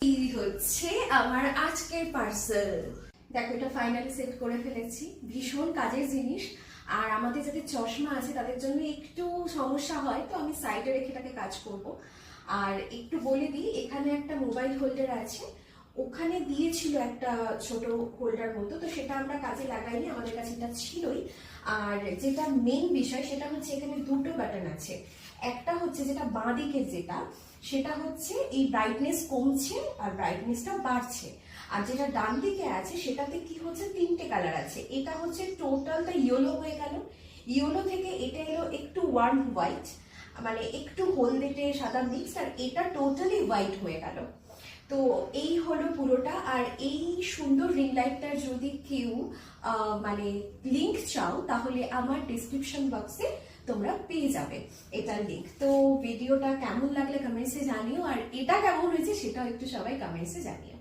এই হচ্ছে আমার আজকের পার্সেল। দেখো, এটা ফাইনালি সেট করে ফেলেছি। ভীষণ কাজের জিনিস। আর আমাদের যাদের চশমা আছে তাদের জন্য একটু সমস্যা হয়, তো আমি সাইডে রেখে এটাকে কাজ করব। আর একটু বলে দিই, এখানে একটা মোবাইল হোল্ডার আছে, ওখানে দিয়েছিল একটা ছোট হোল্ডার মতো, তো সেটা আমরা কাজে লাগাইনি, আমাদের কাছে এটা ছিলই। আর যেটা মেইন বিষয় সেটা হচ্ছে এখানে দুটো বাটন আছে। একটা হচ্ছে যেটা বাঁ দিকের সেটা হচ্ছে এই ব্রাইটনেস কমছে আর ব্রাইটনেসটা বাড়ছে। আর যেটা ডান দিকে আছে সেটাতে কি হচ্ছে, তিনটে কালার আছে। এটা হচ্ছে টোটালটা ইয়েলো হয়ে গেল, ইয়েলো থেকে এটা এলো একটু ওয়ার্ম হোয়াইট, মানে একটু হলদেটে সাদা মিক্স, আর এটা টোটালি হোয়াইট হয়ে গেল। তো এই হলো পুরোটা। আর এই সুন্দর রিং লাইটটার যদি কেউ মানে লিংক চাও তাহলে আমার ডিসক্রিপশন বক্সে তোমরা পেয়ে যাবে এটার লিংক। তো ভিডিওটা কেমন লাগলে কমেন্টসে জানিও, আর এটা কেমন হয়েছে সেটাও একটু সবাই কমেন্টসে জানিও।